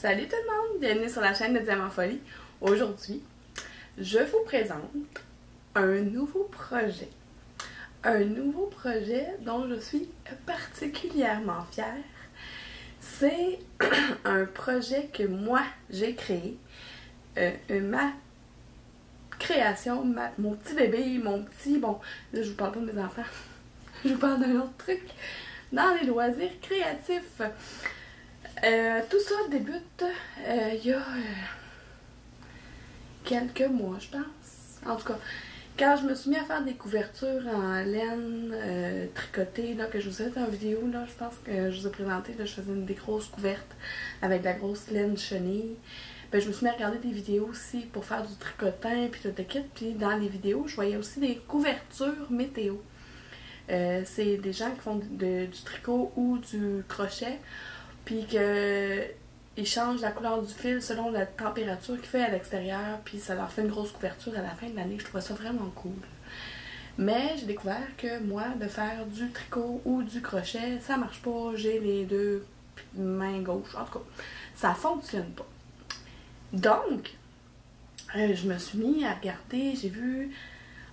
Salut tout le monde, bienvenue sur la chaîne de Diamant Folie. Aujourd'hui, je vous présente un nouveau projet. Un nouveau projet dont je suis particulièrement fière. C'est un projet que moi j'ai créé. Ma création, mon petit bébé, bon, là je vous parle pas de mes enfants, je vous parle d'un autre truc. Dans les loisirs créatifs. Tout ça débute il y a quelques mois, je pense. En tout cas, quand je me suis mis à faire des couvertures en laine tricotée, là, que je vous ai fait en vidéo, là, je pense que je vous ai présenté, là, je faisais des grosses couvertes avec de la grosse laine chenille. Ben, je me suis mis à regarder des vidéos aussi pour faire du tricotin puis tout le kit. Puis dans les vidéos, je voyais aussi des couvertures météo. C'est des gens qui font du tricot ou du crochet, puis qu'ils changent la couleur du fil selon la température qu'il fait à l'extérieur, puis ça leur fait une grosse couverture à la fin de l'année. Je trouvais ça vraiment cool. Mais j'ai découvert que moi, de faire du tricot ou du crochet, ça marche pas. J'ai les deux mains gauches. En tout cas, ça fonctionne pas. Donc, je me suis mis à regarder, j'ai vu,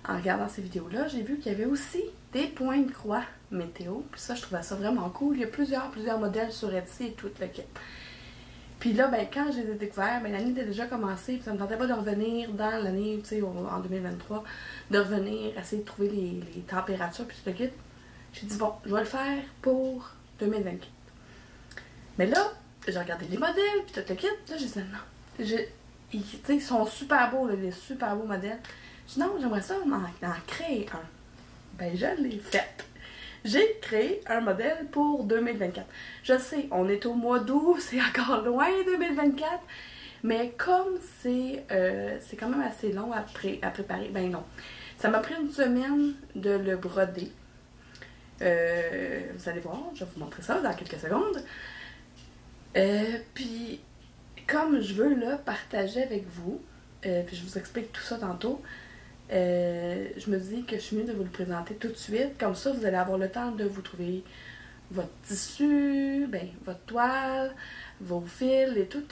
en regardant ces vidéos-là, j'ai vu qu'il y avait aussi des points de croix météo. Puis ça, je trouvais ça vraiment cool. Il y a plusieurs modèles sur Etsy et tout le kit. Puis là, ben, quand je les ai découverts, ben, l'année était déjà commencée. Puis ça me tentait pas de revenir dans l'année, tu sais, en 2023, de revenir, essayer de trouver les températures puis tout le kit. J'ai dit, bon, je vais le faire pour 2024. Mais là, j'ai regardé les modèles puis tout le kit. Là, j'ai dit, non. Ils sont super beaux, là, les super beaux modèles. J'ai dit, non, j'aimerais ça en créer un. Ben, je l'ai fait. J'ai créé un modèle pour 2024. Je sais, on est au mois d'août, c'est encore loin 2024, mais comme c'est quand même assez long à préparer, ben non. Ça m'a pris une semaine de le broder. Vous allez voir, je vais vous montrer ça dans quelques secondes. Puis, comme je veux le partager avec vous, puis je vous explique tout ça tantôt, je me dis que je suis mieux de vous le présenter tout de suite. Comme ça, vous allez avoir le temps de vous trouver votre tissu, ben, votre toile, vos fils et tout.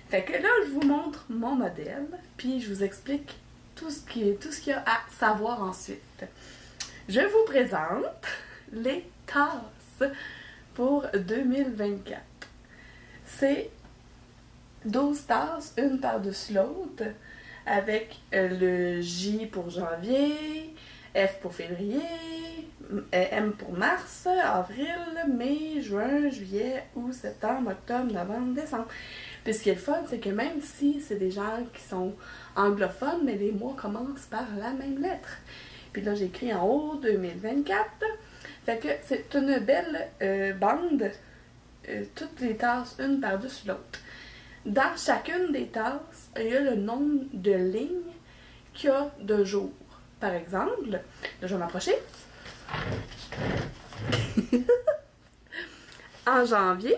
Fait que là, je vous montre mon modèle, puis je vous explique tout ce qu'il y a à savoir ensuite. Je vous présente les tasses pour 2024. C'est 12 tasses, une par-dessus l'autre, avec le J pour janvier, F pour février, M pour mars, avril, mai, juin, juillet, août, septembre, octobre, novembre, décembre. Puis ce qui est le fun, c'est que même si c'est des gens qui sont anglophones, mais les mois commencent par la même lettre. Puis là, j'ai écrit en haut 2024. Fait que c'est une belle bande, toutes les tasses, une par-dessus l'autre. Dans chacune des tasses, il y a le nombre de lignes qu'il y a de jours. Par exemple, là je vais m'approcher. En janvier,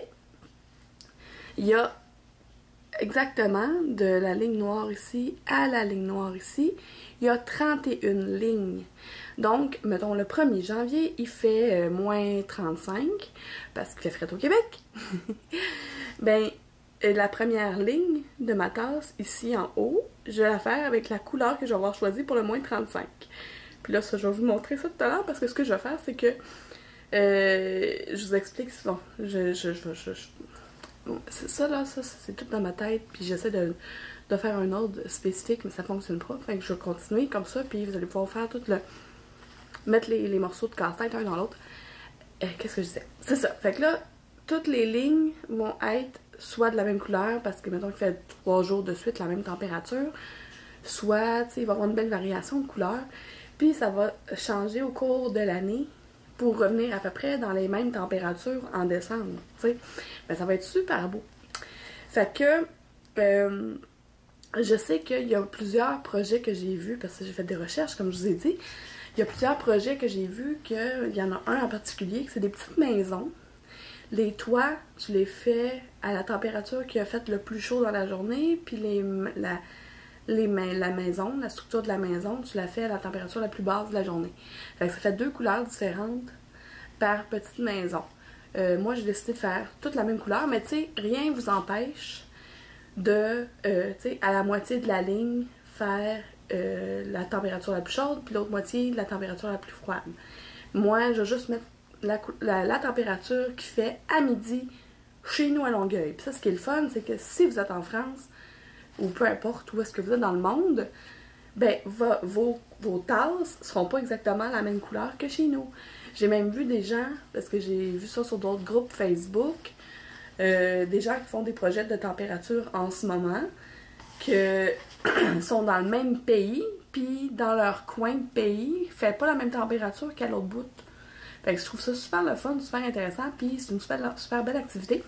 il y a exactement de la ligne noire ici à la ligne noire ici, il y a 31 lignes. Donc, mettons le 1er janvier, il fait moins 35 parce qu'il fait fret au Québec. Ben, la première ligne de ma tasse, ici en haut, je vais la faire avec la couleur que je vais avoir choisie pour le moins 35. Puis là, ça, je vais vous montrer ça tout à l'heure parce que ce que je vais faire, c'est que je vous explique, bon, c'est ça là, ça c'est tout dans ma tête, puis j'essaie de faire un ordre spécifique, mais ça fonctionne pas. Fait que je vais continuer comme ça, puis vous allez pouvoir faire tout le... mettre les morceaux de casse-tête un dans l'autre. Qu'est-ce que je disais? C'est ça. Fait que là, toutes les lignes vont être soit de la même couleur, parce que mettons qu'il fait 3 jours de suite la même température, soit, tu sais, il va y avoir une belle variation de couleur, puis ça va changer au cours de l'année pour revenir à peu près dans les mêmes températures en décembre, tu sais. Ben, ça va être super beau. Fait que, je sais qu'il y a plusieurs projets que j'ai vus, parce que j'ai fait des recherches, comme je vous ai dit, il y a plusieurs projets que j'ai vus, qu'il y en a un en particulier, que c'est des petites maisons. Les toits, tu les fais à la température qui a fait le plus chaud dans la journée, puis la maison, la structure de la maison, tu la fais à la température la plus basse de la journée. Fait que ça fait 2 couleurs différentes par petite maison. moi j'ai décidé de faire toute la même couleur, mais tu sais, rien vous empêche de, tu sais, à la moitié de la ligne, faire la température la plus chaude, puis l'autre moitié, la température la plus froide. Moi, je vais juste mettre la température qui fait à midi chez nous à Longueuil. Puis ça, ce qui est le fun, c'est que si vous êtes en France, ou peu importe où est-ce que vous êtes dans le monde, ben, vos tasses seront pas exactement la même couleur que chez nous. J'ai même vu des gens, parce que j'ai vu ça sur d'autres groupes Facebook, des gens qui font des projets de température en ce moment, que sont dans le même pays, puis dans leur coin de pays, fait pas la même température qu'à l'autre bout. Fait que je trouve ça super le fun, super intéressant, puis c'est une super belle activité.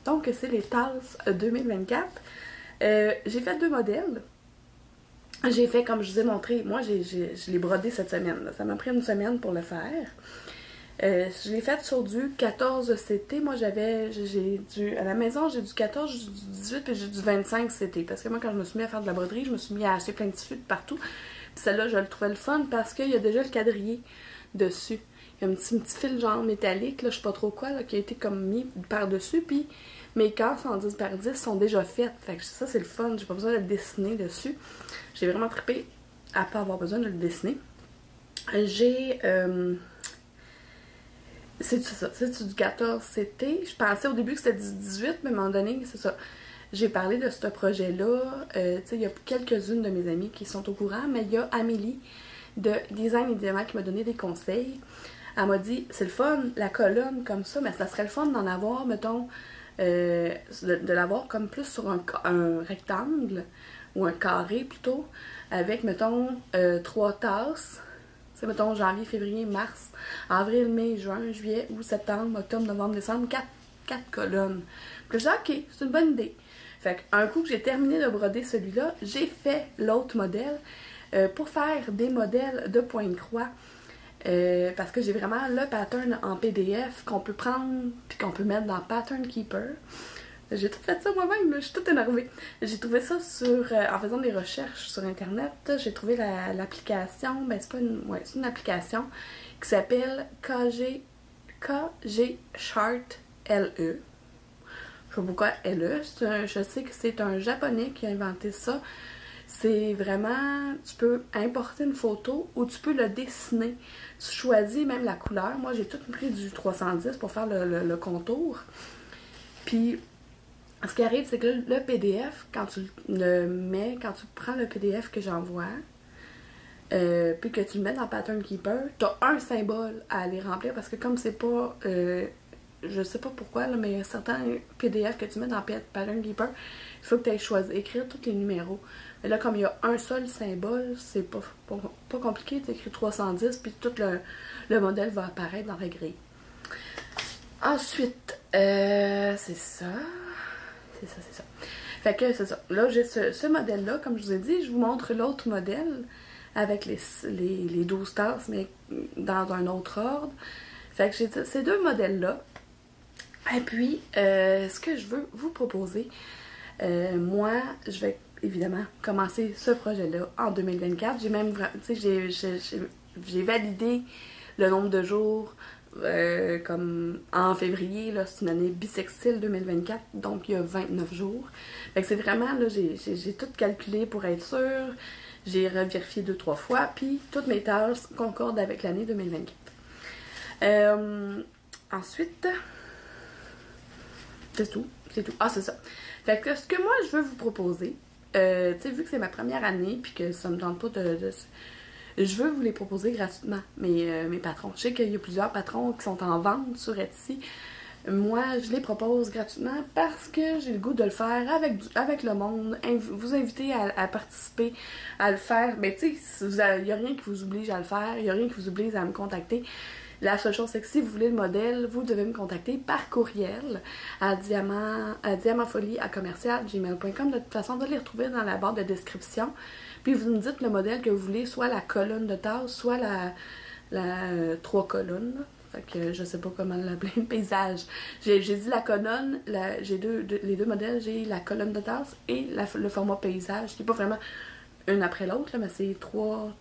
Donc, c'est les tasses 2024. J'ai fait 2 modèles. J'ai fait, comme je vous ai montré, moi, je l'ai brodé cette semaine. Là. Ça m'a pris une semaine pour le faire. Je l'ai fait sur du 14 CT. Moi, à la maison, j'ai du 14, j'ai du 18 et j'ai du 25 CT. Parce que moi, quand je me suis mis à faire de la broderie, je me suis mis à acheter plein de tissus de partout. Puis celle-là, je le trouvais le fun parce qu'il y a déjà le quadrillé dessus. Il y a un petit fil genre métallique, là, je sais pas trop quoi, là, qui a été comme mis par-dessus. Puis mes cœurs 110 par 10 sont déjà faites. Fait que ça, c'est le fun. J'ai pas besoin de le dessiner dessus. J'ai vraiment trippé à pas avoir besoin de le dessiner. C'est ça, c'est du 14 CT. Je pensais au début que c'était du 18, mais à un moment donné, c'est ça. J'ai parlé de ce projet-là. Tu sais, il y a quelques-unes de mes amies qui sont au courant, mais il y a Amélie de Design et Diamant qui m'a donné des conseils. Elle m'a dit, c'est le fun, la colonne comme ça, mais ça serait le fun d'en avoir, mettons, de l'avoir comme plus sur un rectangle, ou un carré plutôt, avec, mettons, 3 tasses. Tu sais, mettons, janvier, février, mars, avril, mai, juin, juillet, août, septembre, octobre, novembre, décembre, 4 colonnes. Puis je dis, ok, c'est une bonne idée. Fait qu'un coup que j'ai terminé de broder celui-là, j'ai fait l'autre modèle pour faire des modèles de point de croix. Parce que j'ai vraiment le pattern en PDF qu'on peut prendre puis qu'on peut mettre dans Pattern Keeper. J'ai tout fait ça moi-même, je suis toute énervée. J'ai trouvé ça en faisant des recherches sur internet. J'ai trouvé l'application, ben c'est une application qui s'appelle KG Chart LE. Je sais pas pourquoi LE, je sais que c'est un japonais qui a inventé ça. C'est vraiment, tu peux importer une photo ou tu peux le dessiner. Tu choisis même la couleur. Moi, j'ai tout pris du 310 pour faire le contour. Puis, ce qui arrive, c'est que le PDF, quand tu prends le PDF que j'envoie, puis que tu le mets dans Pattern Keeper, tu as un symbole à aller remplir parce que comme c'est pas... je sais pas pourquoi, là, mais certains PDF que tu mets dans Pattern Keeper, il faut que tu ailles écrire tous les numéros. Mais là, comme il y a un seul symbole, c'est pas compliqué. Tu écris 310, puis tout le modèle va apparaître dans la grille. Ensuite, c'est ça. C'est ça. Fait que c'est ça. Là, j'ai ce modèle-là, comme je vous ai dit, je vous montre l'autre modèle avec les 12 tasses, mais dans un autre ordre. Fait que j'ai ces 2 modèles-là. Et puis, ce que je veux vous proposer, moi, je vais évidemment commencer ce projet-là en 2024. J'ai même, tu sais, j'ai validé le nombre de jours comme en février, là, c'est une année bissextile 2024, donc il y a 29 jours. Fait que c'est vraiment, là, j'ai tout calculé pour être sûre. J'ai revérifié 2-3 fois, puis toutes mes tâches concordent avec l'année 2024. Ensuite, c'est tout. Ah, c'est ça. Fait que ce que moi, je veux vous proposer, tu sais, vu que c'est ma première année, puis que ça me tente pas je veux vous les proposer gratuitement, mes patrons. Je sais qu'il y a plusieurs patrons qui sont en vente sur Etsy. Moi, je les propose gratuitement parce que j'ai le goût de le faire avec le monde, vous inviter à participer, à le faire. Mais tu sais, il n'y a rien qui vous oblige à le faire, il n'y a rien qui vous oblige à me contacter. La seule chose, c'est que si vous voulez le modèle, vous devez me contacter par courriel à diamantfolie@gmail.com. De toute façon, vous allez les retrouver dans la barre de description. Puis vous me dites le modèle que vous voulez, soit la colonne de tasse, soit la 3 colonnes. Là. Fait que je sais pas comment l'appeler, le paysage. J'ai dit la colonne, j'ai les 2 modèles, j'ai la colonne de tasse et le format paysage, qui n'est pas vraiment une après l'autre, mais c'est 3.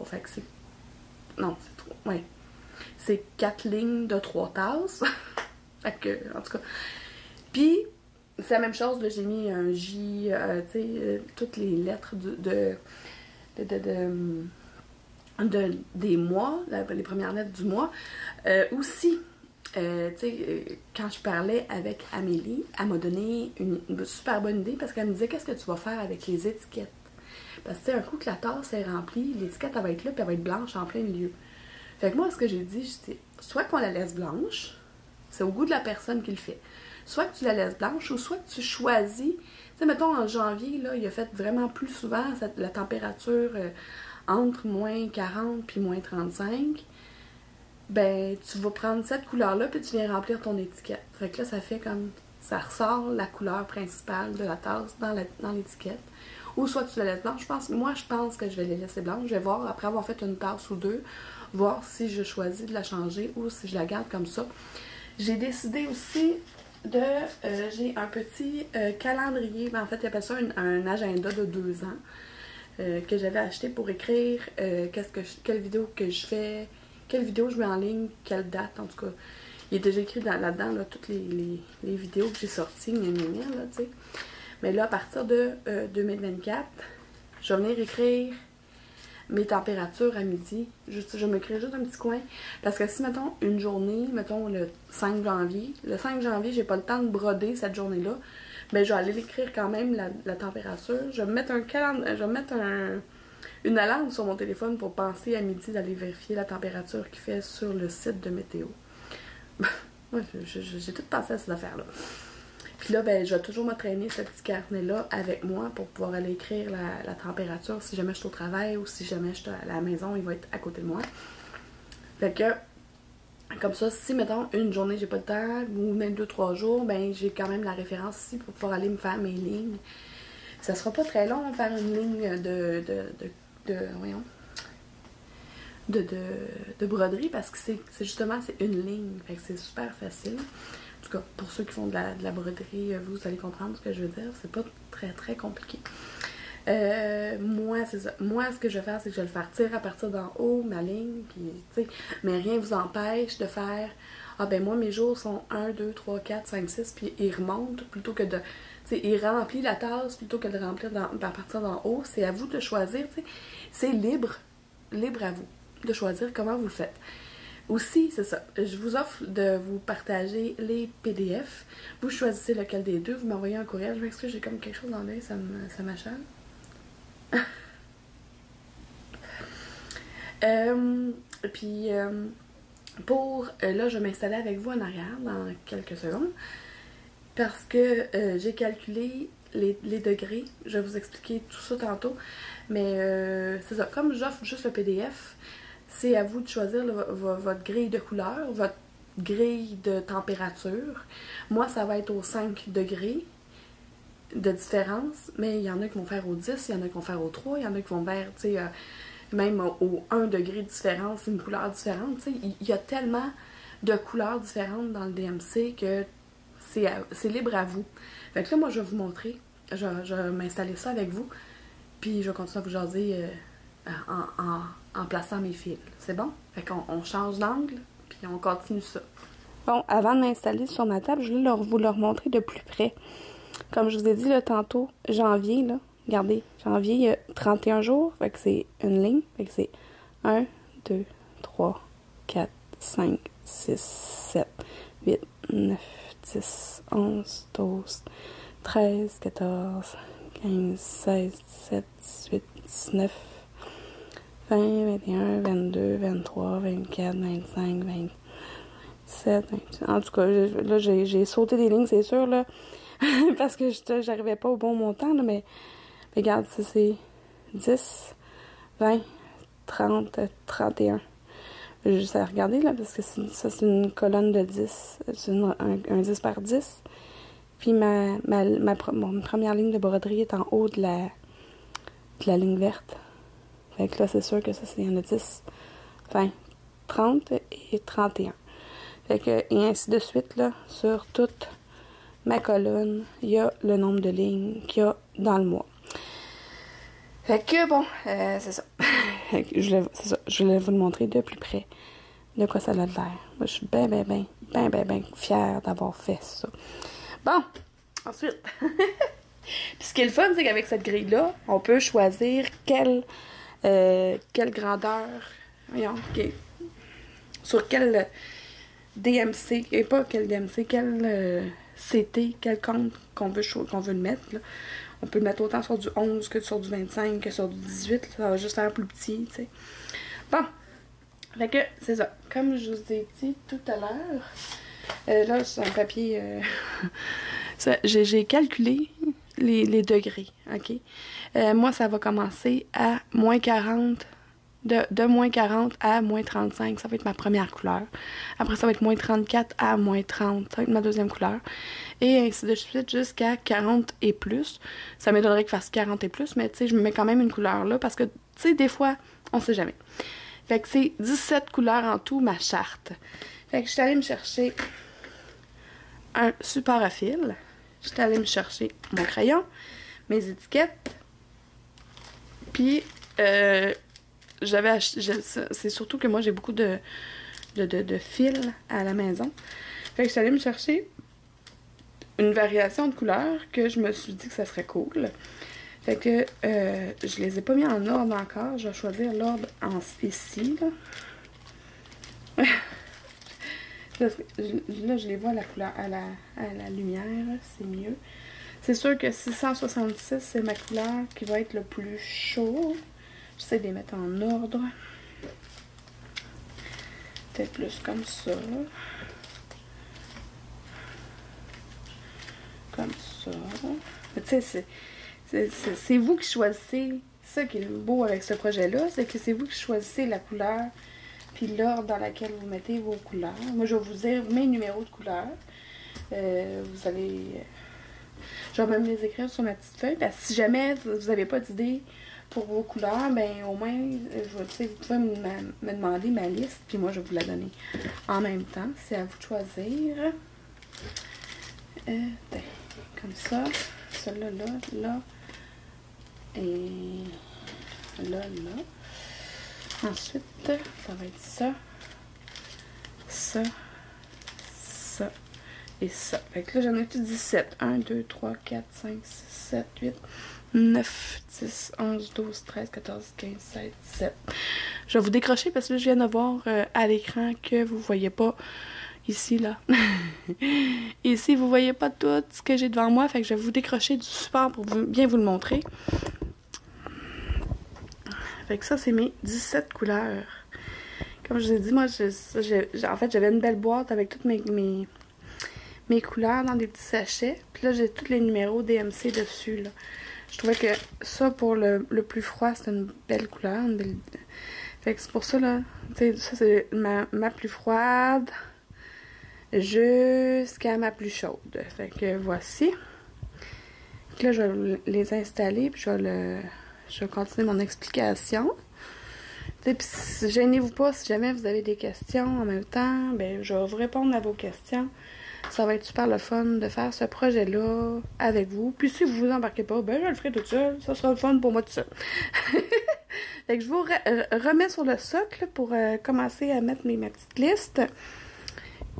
Fait que c'est... Non, c'est 3, ouais. C'est 4 lignes de 3 tasses. Fait que, en tout cas. Puis, c'est la même chose, là, j'ai mis un J, tu sais, toutes les lettres des mois, les premières lettres du mois. Aussi, tu sais, quand je parlais avec Amélie, elle m'a donné une super bonne idée parce qu'elle me disait qu'est-ce que tu vas faire avec les étiquettes. Parce que, tu sais, un coup que la tasse est remplie, l'étiquette, elle va être là, puis elle va être blanche en plein milieu. Fait que moi, ce que j'ai dit, c'est soit qu'on la laisse blanche, c'est au goût de la personne qui le fait. Soit que tu la laisses blanche, ou soit que tu choisis. Tu sais, mettons, en janvier, là, il a fait vraiment plus souvent la température entre moins 40 puis moins 35. Ben, tu vas prendre cette couleur-là, puis tu viens remplir ton étiquette. Fait que là, ça fait comme... Ça ressort la couleur principale de la tasse dans l'étiquette. Ou soit tu la laisses blanche. Moi, je pense que je vais les laisser blanches. Je vais voir, après avoir fait une tasse ou deux, voir si je choisis de la changer ou si je la garde comme ça. J'ai décidé aussi j'ai un petit calendrier. Ben, en fait, il appelle ça un agenda de 2 ans que j'avais acheté pour écrire quelle vidéo que je fais, quelle vidéo je mets en ligne, quelle date, en tout cas. Il est déjà écrit là-dedans toutes les vidéos que j'ai sorties, là, tu sais. Mais là, à partir de 2024, je vais venir écrire mes températures à midi. Je me crée juste un petit coin. Parce que si, mettons, une journée, mettons le 5 janvier, j'ai pas le temps de broder cette journée-là, ben je vais aller l'écrire quand même, la température. Je vais mettre une alarme sur mon téléphone pour penser à midi d'aller vérifier la température qu'il fait sur le site de météo. Ouais, j'ai tout pensé à ces affaires-là. Puis là, ben, je vais toujours me traîner ce petit carnet-là avec moi pour pouvoir aller écrire la température si jamais je suis au travail ou si jamais je suis à la maison, il va être à côté de moi. Fait que, comme ça, si, mettons, une journée, j'ai pas le temps, ou même 2-3 jours, ben, j'ai quand même la référence ici pour pouvoir aller me faire mes lignes. Ça sera pas très long, faire une ligne de broderie parce que c'est justement, c'est une ligne. Fait que c'est super facile. En tout cas, pour ceux qui font de la broderie, vous allez comprendre ce que je veux dire. C'est pas très très compliqué. Moi, c'est ça. Moi, ce que je vais faire, c'est que je vais le faire tirer à partir d'en haut, ma ligne, puis, tu sais, mais rien vous empêche de faire, ah ben moi, mes jours sont 1, 2, 3, 4, 5, 6, puis ils remontent plutôt que de, tu sais, ils remplissent la tasse plutôt que de remplir à partir d'en haut. C'est à vous de choisir, tu sais. C'est libre à vous de choisir comment vous le faites. Aussi, c'est ça, je vous offre de vous partager les PDF. Vous choisissez lequel des deux, vous m'envoyez un courriel. Je m'excuse, j'ai comme quelque chose dans l'œil, ça m'achale. Puis, pour... là, je vais m'installer avec vous en arrière dans quelques secondes. Parce que j'ai calculé les degrés. Je vais vous expliquer tout ça tantôt. Mais c'est ça, comme j'offre juste le PDF... C'est à vous de choisir votre grille de couleur, votre grille de température. Moi, ça va être aux 5 degrés de différence, mais il y en a qui vont faire au 10, il y en a qui vont faire au 3, il y en a qui vont faire, tu sais, même au 1 degré de différence, une couleur différente. Tu sais, il y a tellement de couleurs différentes dans le DMC que c'est libre à vous. Fait que là, moi, je vais vous montrer. Je vais m'installer ça avec vous, puis je vais continuer à vous jaser en plaçant mes fils. C'est bon? Fait qu'on change d'angle, puis on continue ça. Bon, avant de m'installer sur ma table, je voulais vous le remontrer de plus près. Comme je vous ai dit là, tantôt, janvier, là, regardez, janvier, il y a 31 jours, fait que c'est une ligne, fait que c'est 1, 2, 3, 4, 5, 6, 7, 8, 9, 10, 11, 12, 13, 14, 15, 16, 17, 18, 19, 20, 21, 22, 23, 24, 25, 27, 28. En tout cas, là, j'ai sauté des lignes, c'est sûr, là, parce que j'arrivais pas au bon montant, là, mais regarde, ça c'est 10, 20, 30, 31. J'ai juste à regarder, là, parce que ça, c'est une colonne de 10. C'est un 10 par 10. Puis ma première ligne de broderie est en haut de la ligne verte. Fait que là, c'est sûr que ça, il y en a 10, 20, 30 et 31. Fait que, et ainsi de suite, là, sur toute ma colonne, il y a le nombre de lignes qu'il y a dans le mois. Fait que, bon, c'est ça. Je voulais vous le montrer de plus près. de quoi ça a l'air. Moi, je suis bien fière d'avoir fait ça. Bon, ensuite. Puis ce qui est le fun, c'est qu'avec cette grille-là, on peut choisir quelle grandeur, voyons, sur quel DMC, et pas quel DMC, quel CT, quel compte qu'on veut le mettre. Là. On peut le mettre autant sur du 11 que sur du 25 que sur du 18. Ça va juste faire plus petit, tu sais. Bon, fait que c'est ça. Comme je vous ai dit tout à l'heure, là, c'est un papier... j'ai calculé les degrés, ok? Moi, ça va commencer à moins 40... De moins 40 à moins 35, ça va être ma première couleur. Après, ça va être moins 34 à moins 30, ça va être ma deuxième couleur. Et ainsi de suite jusqu'à 40 et plus. Ça m'étonnerait qu'il fasse 40 et plus, mais tu sais, je me mets quand même une couleur là parce que, tu sais, des fois, on sait jamais. Fait que c'est 17 couleurs en tout, ma charte. Fait que je suis allée me chercher un support à fil. Je suis allée me chercher mon crayon, mes étiquettes, puis... c'est surtout que moi j'ai beaucoup de fils à la maison. Fait que je suis allée me chercher une variation de couleurs que je me suis dit que ça serait cool. Fait que je les ai pas mis en ordre encore. Je vais choisir l'ordre ici. Là. Là, je les vois à la couleur, à la lumière. C'est mieux. C'est sûr que 666, c'est ma couleur qui va être le plus chaud. J'essaie de les mettre en ordre. Peut-être plus comme ça. Comme ça. Mais tu sais, c'est vous qui choisissez. Ça qui est beau avec ce projet-là, c'est que c'est vous qui choisissez la couleur puis l'ordre dans lequel vous mettez vos couleurs. Moi, je vais vous dire mes numéros de couleurs. Vous allez... Je vais même les écrire sur ma petite feuille. Parce que si jamais vous n'avez pas d'idée pour vos couleurs, ben au moins, vous pouvez me demander ma liste, puis moi, je vais vous la donner en même temps. C'est à vous de choisir. Comme ça. Celle-là, là. Et là. Ensuite, ça va être ça. Ça. Et ça. Fait que là, j'en ai tout 17. 1, 2, 3, 4, 5, 6, 7, 8, 9, 10, 11, 12, 13, 14, 15, 16, 17. Je vais vous décrocher parce que là, je viens de voir à l'écran que vous voyez pas ici, là. Ici, vous voyez pas tout ce que j'ai devant moi. Fait que je vais vous décrocher du support pour bien vous le montrer. Fait que ça, c'est mes 17 couleurs. Comme je vous ai dit, moi, en fait, j'avais une belle boîte avec toutes mes couleurs dans des petits sachets. Puis là, j'ai tous les numéros DMC dessus, là. Je trouvais que ça, pour le plus froid, c'était une belle couleur. Fait que c'est pour ça, là. Tu sais, ça, c'est ma plus froide jusqu'à ma plus chaude. Fait que voici. Puis là, je vais les installer, puis je vais continuer mon explication. Puis gênez-vous pas si jamais vous avez des questions en même temps. Ben, je vais vous répondre à vos questions. Ça va être super le fun de faire ce projet-là avec vous. Puis si vous vous embarquez pas, ben je le ferai toute seule. Ça sera le fun pour moi tout seul. Fait que je vous remets sur le socle pour commencer à mettre ma petite liste.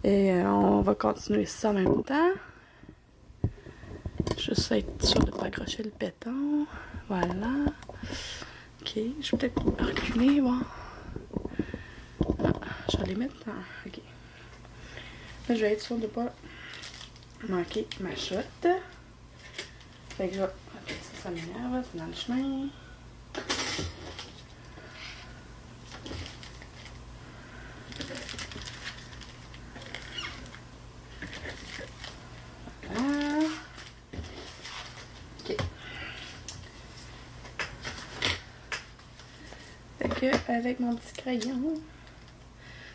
Et on va continuer ça en même temps. Juste être sûr de ne pas accrocher le péton. Voilà. Ok, je vais peut-être reculer, bon. Ah, je vais les mettre dans... Ok. Là, je vais être sûre de ne pas manquer ma shot. Fait que je vais... Ok, ça m'énerve, c'est dans le chemin. Voilà. Ok. Fait que, avec mon petit crayon...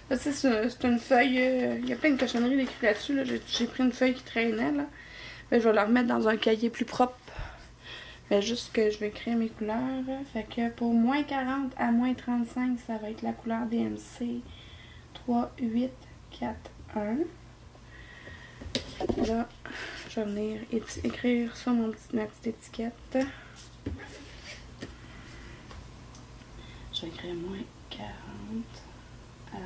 Là, c'est une feuille, il y a plein de cochonneries d'écrit là-dessus. Là. J'ai pris une feuille qui traînait, là. Mais je vais la remettre dans un cahier plus propre. Mais juste que je vais écrire mes couleurs. Fait que pour moins 40 à moins 35, ça va être la couleur DMC 3, 8, 4, 1. Là, je vais venir écrire sur ma petite étiquette. Je vais écrire moins 40 à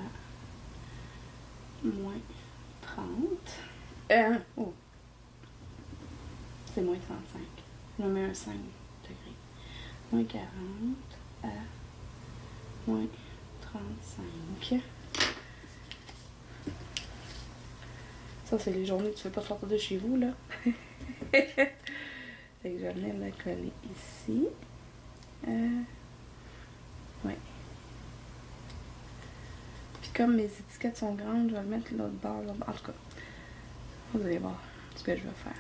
moins 30. Oh. C'est moins 35. Je me mets un 5 degrés. Moins 40 à moins 35. Ça, c'est les journées où tu ne veux pas sortir de chez vous, là. Fait que je vais venir le coller ici. Ouais. Puis comme mes étiquettes sont grandes, je vais le mettre l'autre bord, l'autre bord. En tout cas, vous allez voir ce que je vais faire.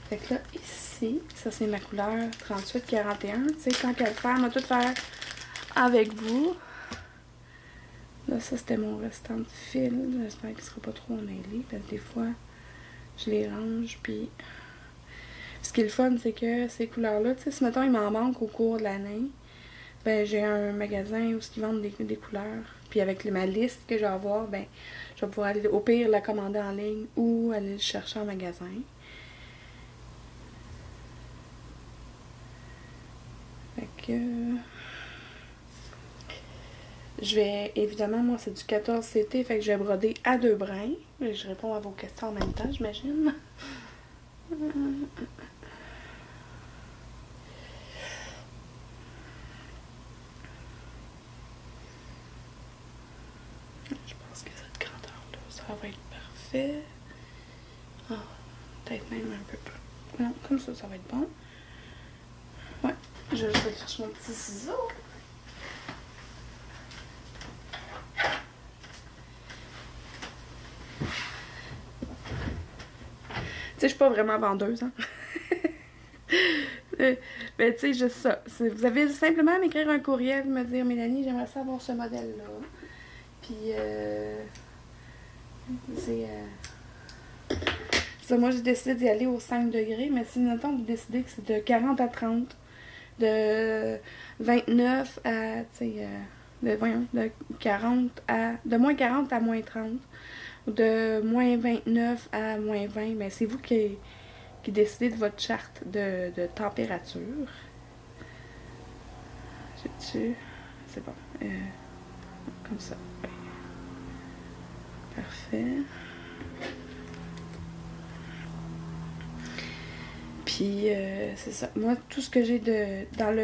Fait que là, ici, ça c'est ma couleur 3841. Tu sais, tant qu'à le faire, on va tout faire avec vous. Là, ça c'était mon restant de fil. J'espère qu'il ne sera pas trop emmêlé, parce que des fois, je les range, puis... Ce qui est le fun, c'est que ces couleurs-là, tu sais, si mettons il m'en manque au cours de l'année, ben j'ai un magasin où ils vendent des couleurs. Puis avec ma liste que je vais avoir, ben je vais pouvoir aller au pire la commander en ligne ou aller le chercher en magasin. Fait que... Je vais, évidemment, moi c'est du 14CT, fait que je vais broder à 2 brins. Je réponds à vos questions en même temps, j'imagine. Je pense que cette grandeur-là, ça va être parfait. Ah, peut-être même un peu plus. Non, comme ça, ça va être bon. Ouais, je vais aller chercher mon petit ciseau. Tu sais, je suis pas vraiment vendeuse, hein. Mais tu sais, juste ça. Vous avez simplement à m'écrire un courriel, me dire, Mélanie, j'aimerais savoir ce modèle-là. Puis, ça, moi, j'ai décidé d'y aller au 5 degrés, mais si maintenant vous décidez que c'est de 40 à 30, de 29 à, tu sais, de 40 à, de moins 40 à moins 30, ou de moins 29 à moins 20, ben c'est vous qui décidez de votre charte de température. J'ai-tu... C'est bon. Comme ça. Ouais. Parfait. Puis, c'est ça. Moi, tout ce que j'ai dans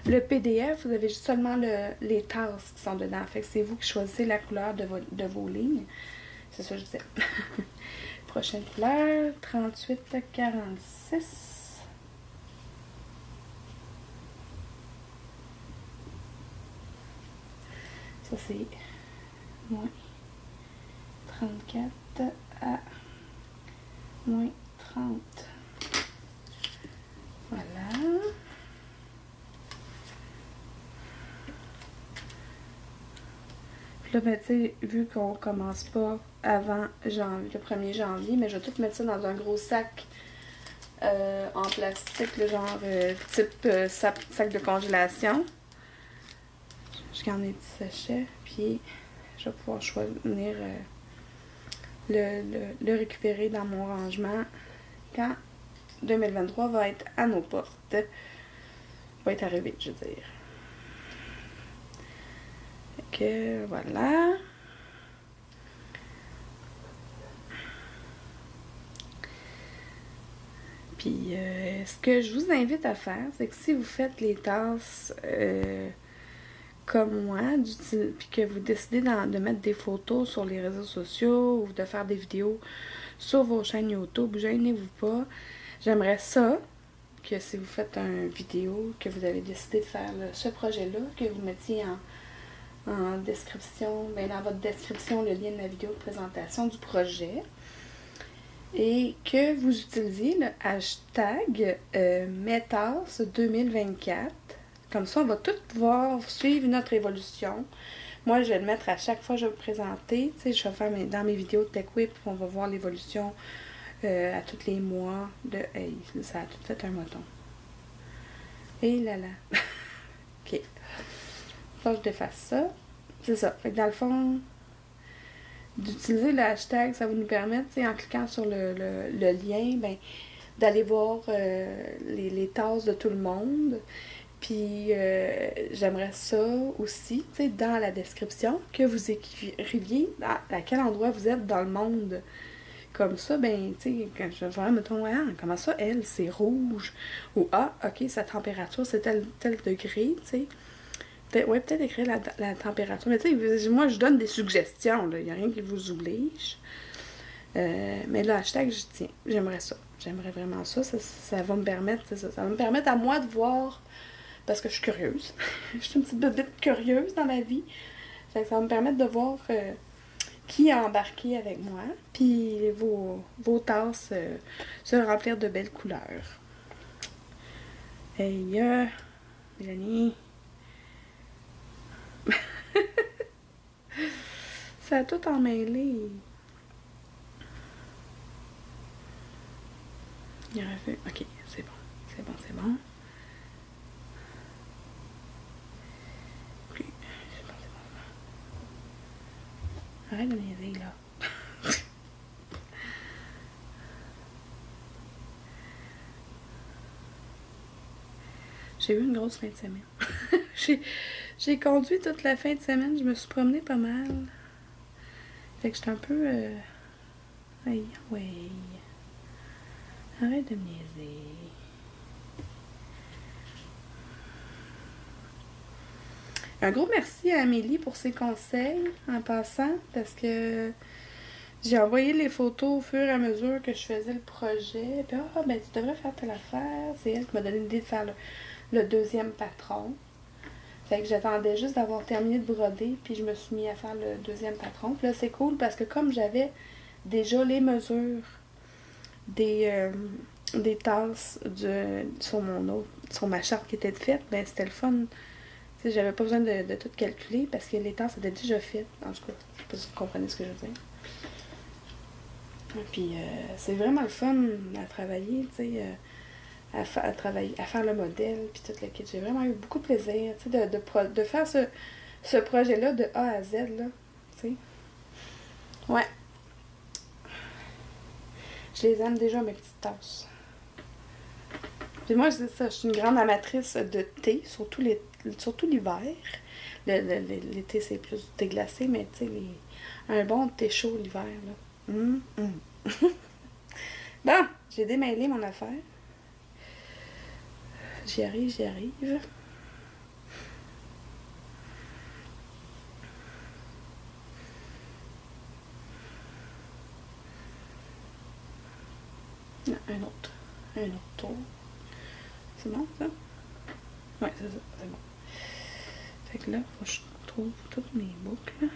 le PDF, vous avez juste seulement les tasses qui sont dedans. Fait que c'est vous qui choisissez la couleur de vos lignes. C'est ça que je disais. Prochaine couleur, 3846. Ça, c'est moins 34 à moins 30. Voilà. Puis là, ben, tu sais, vu qu'on commence pas avant janvier, le 1er janvier, mais je vais tout mettre ça dans un gros sac en plastique, le genre type sac de congélation. Je garde mes petits sachets, puis je vais pouvoir venir le récupérer dans mon rangement quand 2023 va être à nos portes. Va être arrivé, je veux dire. Fait que voilà. Puis ce que je vous invite à faire, c'est que si vous faites les tasses comme moi, puis que vous décidez de mettre des photos sur les réseaux sociaux ou de faire des vidéos sur vos chaînes YouTube, gênez-vous pas. J'aimerais ça, que si vous faites une vidéo, que vous avez décidé de faire ce projet-là, que vous mettiez en description, ben dans votre description, le lien de la vidéo de présentation du projet. Et que vous utilisiez le hashtag METAS 2024. Comme ça, on va tous pouvoir suivre notre évolution. Moi, je vais le mettre à chaque fois que je vais vous présenter. Tu sais, je vais faire dans mes vidéos de TechWhip, on va voir l'évolution à tous les mois. Hey, ça a tout fait un moton. Et là là. OK. Faut que je défasse ça. C'est ça. Fait que dans le fond, d'utiliser le hashtag, ça va nous permettre, en cliquant sur le lien, ben, d'aller voir les tasses de tout le monde. Puis j'aimerais ça aussi, tu sais, dans la description, que vous écriviez à quel endroit vous êtes dans le monde. Comme ça, ben, tu sais, quand je vais voir, mettons, ah, comment ça, elle, c'est rouge. Ou, ah, ok, sa température, c'est tel degré, tu sais. Peut-être écrire la température. Mais tu sais, moi, je donne des suggestions, là. Il n'y a rien qui vous oblige. Mais le hashtag, je tiens. J'aimerais ça. J'aimerais vraiment ça. Ça va me permettre, ça va me permettre à moi de voir, parce que je suis curieuse. Je suis une petite bébête curieuse dans ma vie. Fait que ça va me permettre de voir qui a embarqué avec moi. Puis vos tasses se remplir de belles couleurs. Hey, Mélanie. Ça a tout emmêlé. Il aurait fait. Ok, c'est bon. C'est bon, c'est bon. Ok, c'est bon, c'est bon. Arrête de niaiser, là. J'ai eu une grosse fin de semaine. J'ai conduit toute la fin de semaine. Je me suis promenée pas mal. Fait que j'étais un peu... Aïe, ouais. Arrête de me niaiser. Un gros merci à Amélie pour ses conseils en passant. Parce que j'ai envoyé les photos au fur et à mesure que je faisais le projet. Puis, ah, ben tu devrais faire telle affaire. C'est elle qui m'a donné l'idée de faire le deuxième patron. Fait que j'attendais juste d'avoir terminé de broder, puis je me suis mis à faire le deuxième patron. Puis là, c'est cool parce que comme j'avais déjà les mesures des tasses sur ma charte qui était faite, ben c'était le fun. Tu sais, j'avais pas besoin de tout calculer parce que les tasses étaient déjà faites. En tout cas, je sais pas si vous comprenez ce que je veux dire. Puis c'est vraiment le fun à travailler, tu sais. À faire le modèle, puis tout le kit. J'ai vraiment eu beaucoup de plaisir, tu sais, de faire ce projet-là de A à Z, là, tu sais. Ouais. Je les aime déjà, mes petites tasses. Puis moi, c'est ça, je suis une grande amatrice de thé, surtout l'hiver. L'été, c'est plus thé glacé, mais tu sais, un bon thé chaud l'hiver, là. Bon, j'ai démêlé mon affaire. J'y arrive, j'y arrive. Non, un autre tour. C'est bon, ça? Ouais, c'est ça, c'est bon. Fait que là, faut que je trouve toutes mes boucles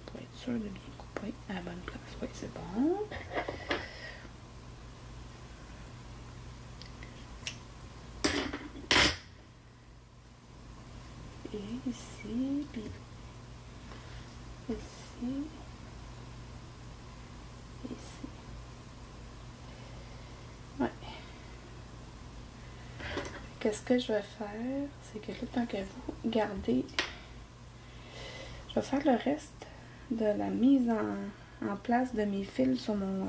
pour être sûr de bien couper à la bonne place. Oui, c'est bon. Et ici, puis ici, ici. Ouais. Qu'est-ce que je vais faire? C'est que là, tant que vous gardez, je vais faire le reste de la mise en place de mes fils sur mon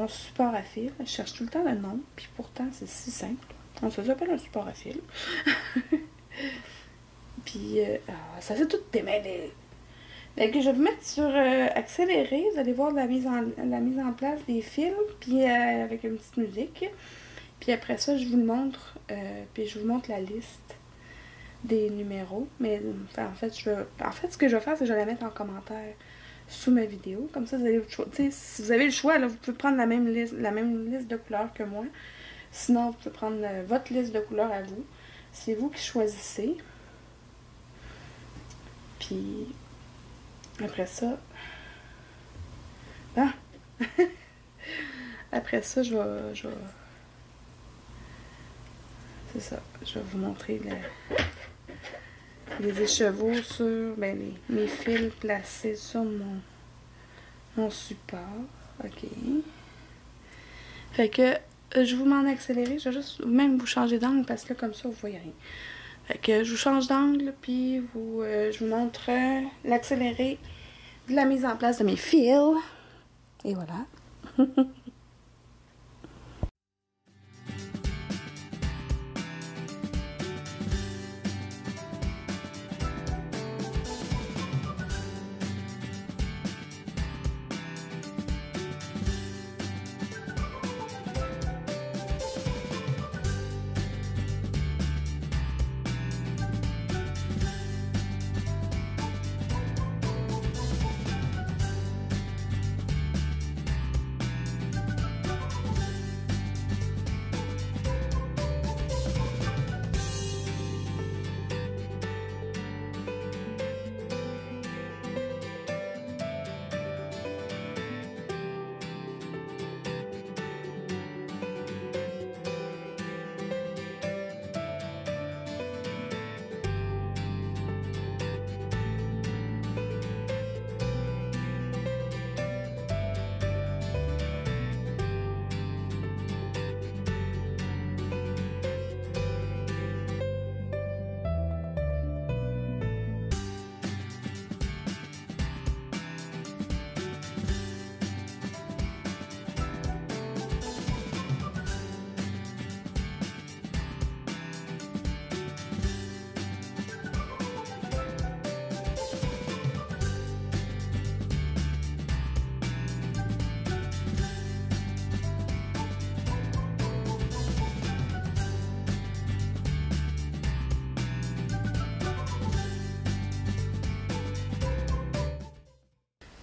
support à fil. Je cherche tout le temps le nom, puis pourtant c'est si simple. On se appelle un support à fil. Puis ça s'est tout démêlé. Fait que je vais vous mettre sur accéléré. Vous allez voir la mise en place des fils, puis avec une petite musique. Puis après ça, je vous le montre, puis je vous montre la liste des numéros. Mais en fait, ce que je vais faire, c'est que je vais la mettre en commentaire sous ma vidéo. Comme ça, vous avez le choix. Si vous avez le choix, là, vous pouvez prendre la même liste de couleurs que moi. Sinon, vous pouvez prendre votre liste de couleurs à vous. C'est vous qui choisissez. Puis, après ça... Ah! Après ça, je vais... C'est ça. Je vais vous montrer les écheveaux sur... Ben, mes fils placés sur mon support. OK. Fait que... je vous m'en accélérer, je vais juste même vous changer d'angle parce que là, comme ça, vous voyez rien. Fait que je vous change d'angle, puis je vous montre l'accéléré de la mise en place de mes fils. Et voilà.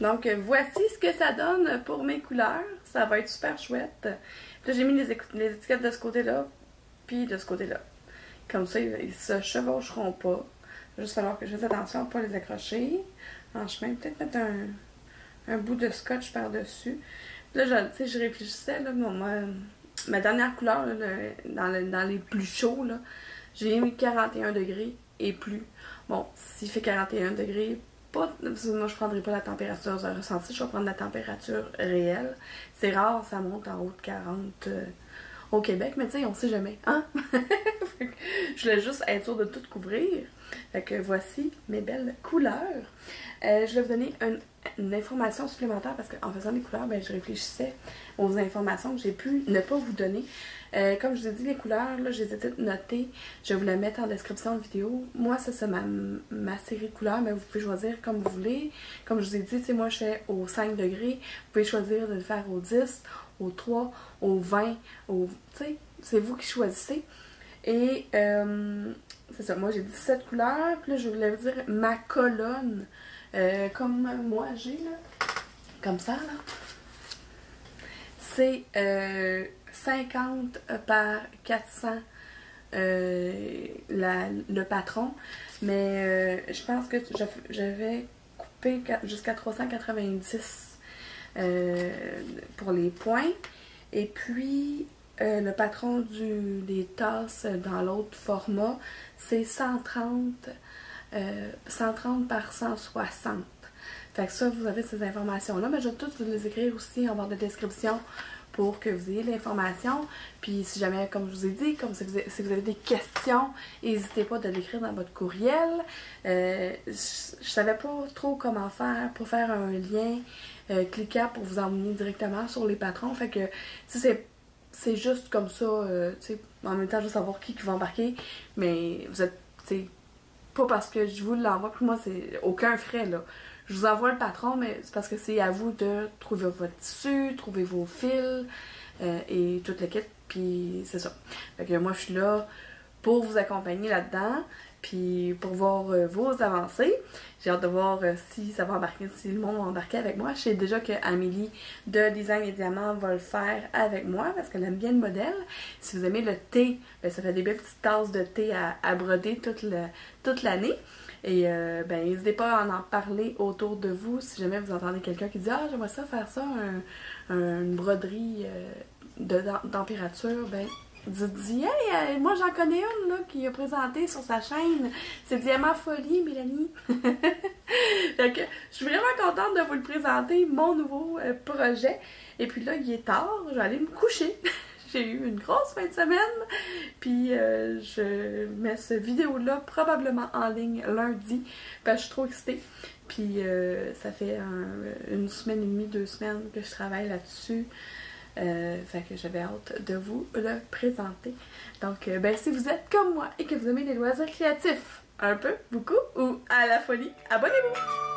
Donc, voici ce que ça donne pour mes couleurs. Ça va être super chouette. Puis là, j'ai mis les étiquettes de ce côté-là, puis de ce côté-là. Comme ça, ils se chevaucheront pas. Il va juste falloir que je fasse attention à ne pas les accrocher en chemin. Peut-être mettre un bout de scotch par-dessus. Là, je réfléchissais, là, ma dernière couleur, là, dans les plus chauds, là, j'ai mis 41 degrés et plus. Bon, s'il fait 41 degrés, moi je prendrai pas la température ressentie, je vais prendre la température réelle. C'est rare, ça monte en haut de 40 au Québec, mais tu sais, on sait jamais, hein? Je voulais juste être sûre de tout couvrir. Fait que voici mes belles couleurs. Je vais vous donner une information supplémentaire parce qu'en faisant les couleurs, ben, je réfléchissais aux informations que j'ai pu ne pas vous donner. Comme je vous ai dit, les couleurs, là, je les ai toutes notées. Je vais vous les mettre en description de vidéo. Moi, ça c'est ma série de couleurs, mais vous pouvez choisir comme vous voulez. Comme je vous ai dit, moi je fais au 5 degrés. Vous pouvez choisir de le faire au 10, au 3, au 20, tu sais, c'est vous qui choisissez. Et c'est ça, moi j'ai 17 couleurs. Puis là, je voulais vous dire ma colonne, comme moi j'ai là, comme ça là. C'est 50 par 400 le patron, mais je pense que j'avais coupé jusqu'à 390 pour les points. Et puis le patron des tasses dans l'autre format, c'est 130 par 160. Fait que ça, vous avez ces informations-là, mais je vais toutes vous les écrire aussi en barre de description pour que vous ayez l'information. Puis si jamais, comme je vous ai dit, si vous avez des questions, n'hésitez pas de l'écrire dans votre courriel. Je savais pas trop comment faire pour faire un lien cliquable pour vous emmener directement sur les patrons. Fait que, tu sais, c'est juste comme ça, tu sais, en même temps, je veux savoir qui va embarquer, mais vous êtes, tu sais, pas parce que je vous l'envoie, pour moi, c'est aucun frais, là. Je vous envoie le patron, mais c'est parce que c'est à vous de trouver votre tissu, trouver vos fils et toute l'équipe, puis c'est ça. Fait que moi, je suis là pour vous accompagner là-dedans, puis pour voir vos avancées. J'ai hâte de voir si ça va embarquer, si le monde va embarquer avec moi. Je sais déjà que Amélie de Design et Diamant va le faire avec moi parce qu'elle aime bien le modèle. Si vous aimez le thé, ben, ça fait des belles petites tasses de thé à broder toute l'année. Et ben n'hésitez pas à en parler autour de vous si jamais vous entendez quelqu'un qui dit « Ah, j'aimerais ça faire ça, une broderie de température », ben dites-y « Hey, moi j'en connais une là, qui a présenté sur sa chaîne, c'est Diamant Folie, Mélanie. » Fait que je suis vraiment contente de vous le présenter, mon nouveau projet. Et puis là, il est tard, je vais aller me coucher. J'ai eu une grosse fin de semaine, puis je mets cette vidéo-là probablement en ligne lundi, parce que je suis trop excitée. Puis ça fait une semaine et demie, 2 semaines que je travaille là-dessus, fait que j'avais hâte de vous le présenter. Donc, ben, si vous êtes comme moi et que vous aimez les loisirs créatifs, un peu, beaucoup, ou à la folie, abonnez-vous!